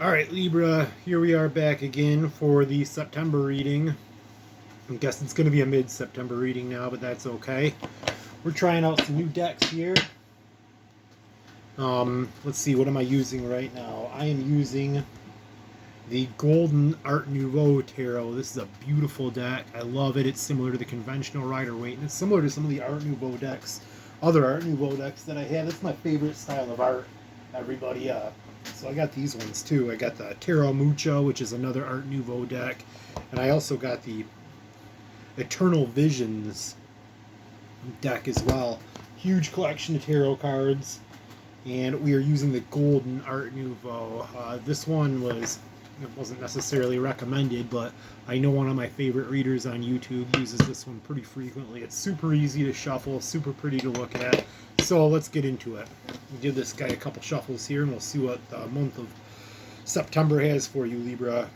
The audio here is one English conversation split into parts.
Alright, Libra, here we are back again for the September reading. I guess it's going to be a mid-September reading now, but that's okay. We're trying out some new decks here. Let's see, what am I using right now? I am using the Golden Art Nouveau Tarot. This is a beautiful deck. I love it. It's similar to the conventional Rider-Waite, and it's similar to some of the Art Nouveau decks, other Art Nouveau decks that I have. It's my favorite style of art, everybody. So I got these ones too. I got the Tarot Mucho, which is another Art Nouveau deck, and I also got the Eternal Visions deck as well. Huge collection of tarot cards, and we are using the Golden Art Nouveau. This one wasn't necessarily recommended, but I know one of my favorite readers on YouTube uses this one pretty frequently. It's super easy to shuffle, super pretty to look at. So let's get into it. We'll give this guy a couple shuffles here, and we'll see what the month of September has for you, Libra.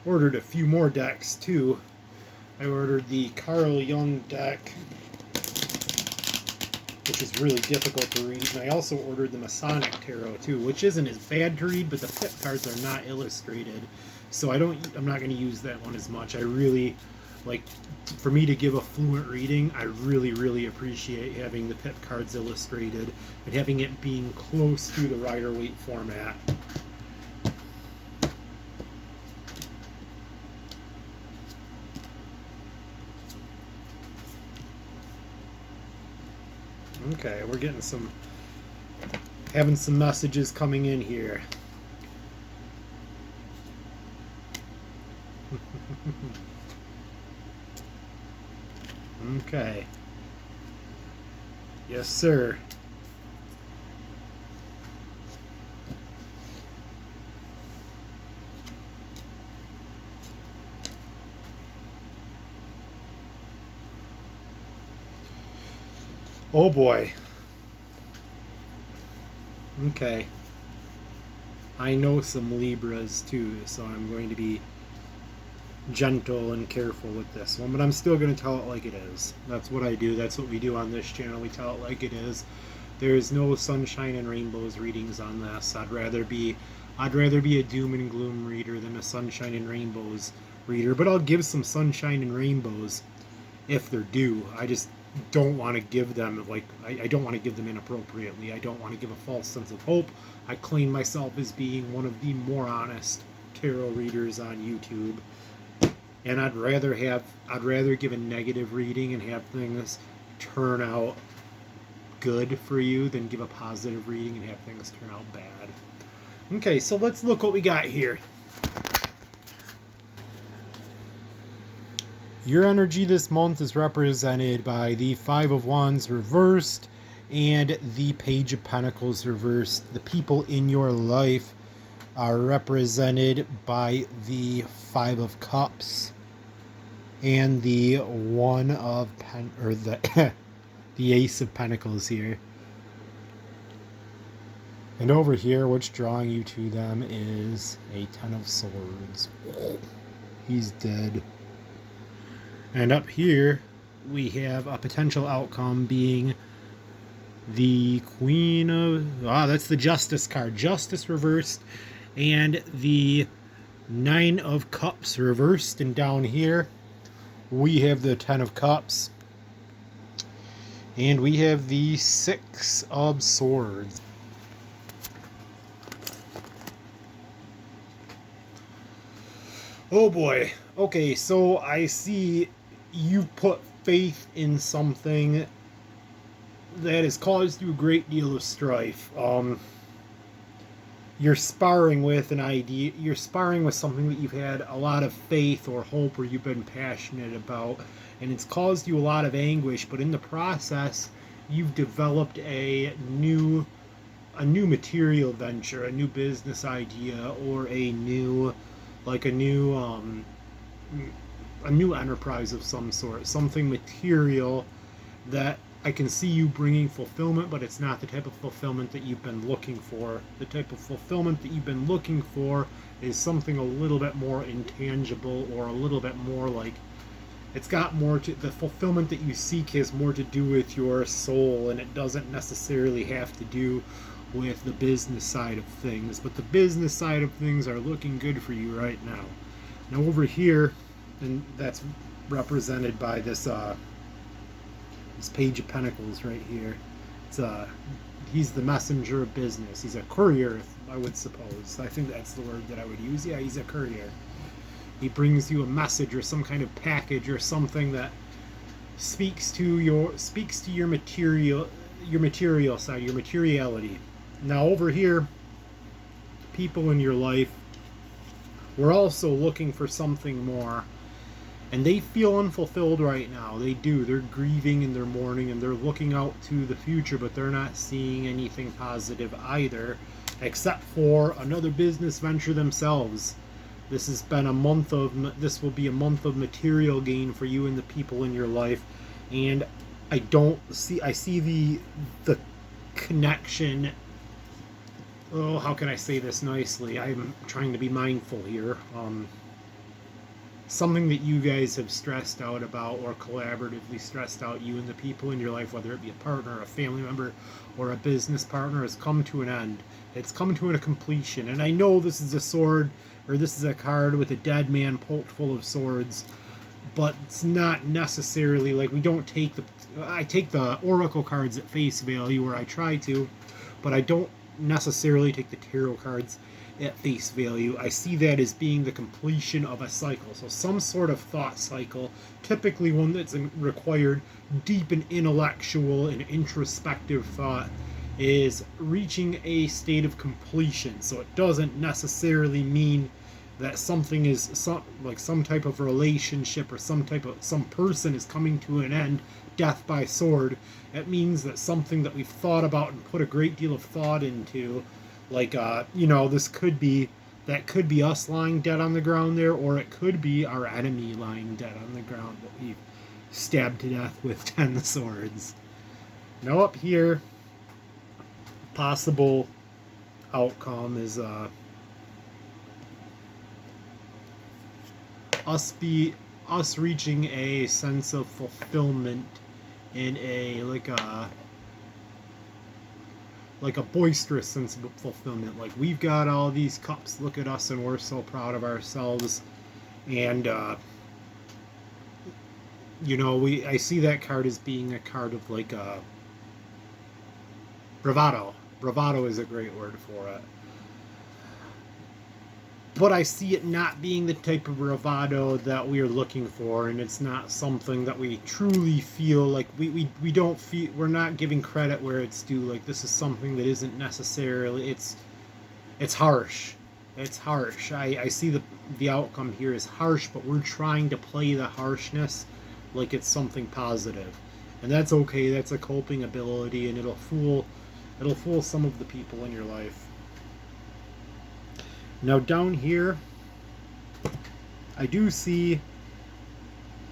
Ordered a few more decks too. I ordered the Carl Jung deck, which is really difficult to read, and I also ordered the Masonic Tarot too, which isn't as bad to read, but the pip cards are not illustrated, so I'm not going to use that one as much. I really like, for me to give a fluent reading, I really appreciate having the pip cards illustrated and having it being close to the Rider-Waite format. Okay, we're getting having some messages coming in here. Okay. Yes, sir. Oh boy. Okay. I know some Libras too, so I'm going to be gentle and careful with this one, but I'm still going to tell it like it is. That's what I do. That's what we do on this channel. We tell it like it is. There is no sunshine and rainbows readings on this. I'd rather be a doom and gloom reader than a sunshine and rainbows reader, but I'll give some sunshine and rainbows if they're due. I just don't want to give them, like, I don't want to give them inappropriately. I don't want to give a false sense of hope. I claim myself as being one of the more honest tarot readers on YouTube, and I'd rather give a negative reading and have things turn out good for you than give a positive reading and have things turn out bad. Okay, so let's look what we got here. Your energy this month is represented by the Five of Wands reversed and the Page of Pentacles reversed. The people in your life are represented by the Five of Cups and the the Ace of Pentacles here. And over here, what's drawing you to them is a Ten of Swords. He's dead. And up here, we have a potential outcome being the Queen of... that's the Justice card. Justice reversed. And the Nine of Cups reversed. And down here, we have the Ten of Cups. And we have the Six of Swords. Oh boy. Okay, so I see you've put faith in something that has caused you a great deal of strife. You're sparring with an idea, you're sparring with something that you've had a lot of faith or hope or you've been passionate about, and it's caused you a lot of anguish, but in the process, you've developed a new material venture, a new business idea, or a new enterprise of some sort, something material that I can see you bringing fulfillment, but it's not the type of fulfillment that you've been looking for. The type of fulfillment that you've been looking for is something a little bit more intangible, or a little bit more like, it's got more to, the fulfillment that you seek has more to do with your soul, and it doesn't necessarily have to do with the business side of things. But the business side of things are looking good for you right now. Now over here, and that's represented by this this Page of Pentacles right here. It's he's the messenger of business. He's a courier, I would suppose. I think that's the word that I would use. Yeah, he's a courier. He brings you a message or some kind of package or something that speaks to your material side, your materiality. Now over here, people in your life, we're also looking for something more. And they feel unfulfilled right now. They do. They're grieving and they're mourning and they're looking out to the future, but they're not seeing anything positive either, except for another business venture themselves. This has been a month of, this will be a month of material gain for you and the people in your life. And I see the connection. Oh, how can I say this nicely? I'm trying to be mindful here. Something that you guys have stressed out about, or collaboratively stressed out, you and the people in your life, whether it be a partner, a family member, or a business partner, has come to an end. It's come to a completion. And I know this is a sword, or this is a card with a dead man poked full of swords, but it's not necessarily like, we don't take I take the oracle cards at face value, or I try to, but I don't necessarily take the tarot cards at face value. I see that as being the completion of a cycle. So some sort of thought cycle, typically one that's required deep and intellectual and introspective thought, is reaching a state of completion. So it doesn't necessarily mean that something is some type of relationship or some person is coming to an end, death by sword. It means that something that we've thought about and put a great deal of thought into, like this could be us lying dead on the ground there, or it could be our enemy lying dead on the ground that we've stabbed to death with 10 swords. Now up here, possible outcome is us reaching a sense of fulfillment in a like a boisterous sense of fulfillment. Like, we've got all these cups, look at us, and we're so proud of ourselves. And I see that card as being a card of like bravado. Bravado is a great word for it. But I see it not being the type of bravado that we are looking for, and it's not something that we truly feel like we don't feel, we're not giving credit where it's due. Like, this is something that isn't necessarily, it's harsh. It's harsh. I see the outcome here is harsh, but we're trying to play the harshness like it's something positive. And that's okay. That's a coping ability, and it'll fool some of the people in your life. Now down here, I see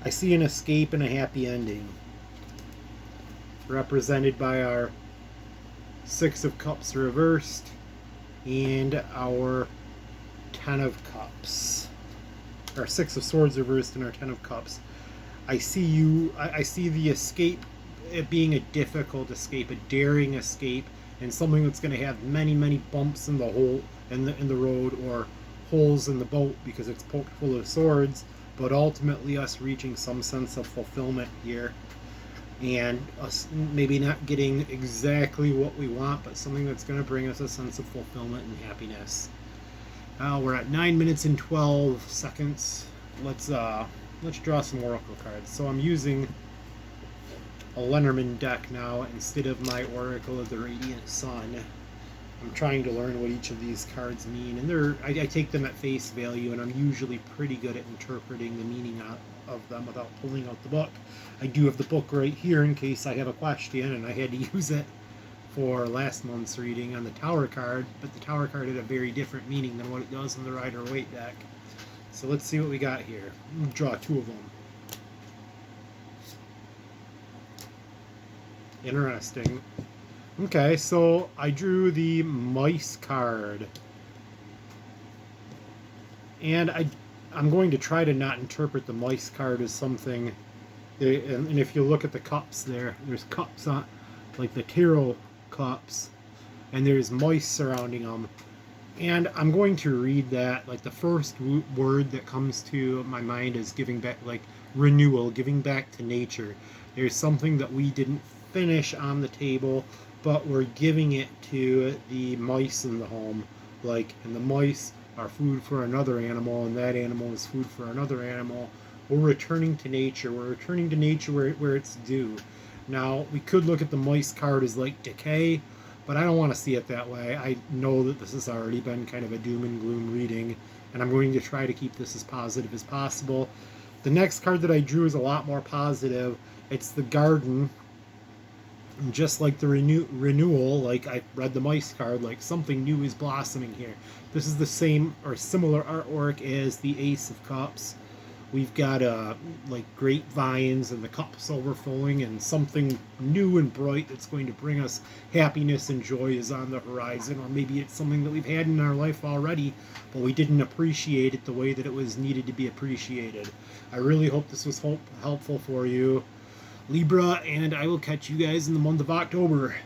an escape and a happy ending, represented by our Six of Cups reversed and our Ten of Cups. Our Six of Swords reversed and our Ten of Cups. I see the escape, it being a difficult escape, a daring escape, and something that's going to have many, many bumps in the road, or holes in the boat because it's poked full of swords, but ultimately us reaching some sense of fulfillment here, and us maybe not getting exactly what we want, but something that's going to bring us a sense of fulfillment and happiness. We're at 9 minutes and 12 seconds. Let's draw some oracle cards. So I'm using a Lenormand deck now instead of my Oracle of the Radiant Sun. I'm trying to learn what each of these cards mean, and I take them at face value, and I'm usually pretty good at interpreting the meaning of them without pulling out the book. I do have the book right here in case I have a question, and I had to use it for last month's reading on the Tower card, but the Tower card had a very different meaning than what it does in the Rider-Waite deck. So let's see what we got here. We'll draw two of them. Interesting. Okay, so I drew the mice card. And I'm going to try to not interpret the mice card as something. And if you look at the cups there's cups on, like the tarot cups, and there's mice surrounding them. And I'm going to read that, like the first word that comes to my mind is giving back, like renewal, giving back to nature. There's something that we didn't finish on the table, but we're giving it to the mice in the home. Like, and the mice are food for another animal, and that animal is food for another animal. We're returning to nature. We're returning to nature where it's due. Now, we could look at the mice card as like decay, but I don't want to see it that way. I know that this has already been kind of a doom and gloom reading, and I'm going to try to keep this as positive as possible. The next card that I drew is a lot more positive. It's the garden. And just like the renewal, like I read the mice card, like something new is blossoming here. This is the same or similar artwork as the Ace of Cups. We've got like grapevines and the cups overflowing, and something new and bright that's going to bring us happiness and joy is on the horizon. Or maybe it's something that we've had in our life already, but we didn't appreciate it the way that it was needed to be appreciated. I really hope this was helpful for you, Libra, and I will catch you guys in the month of October.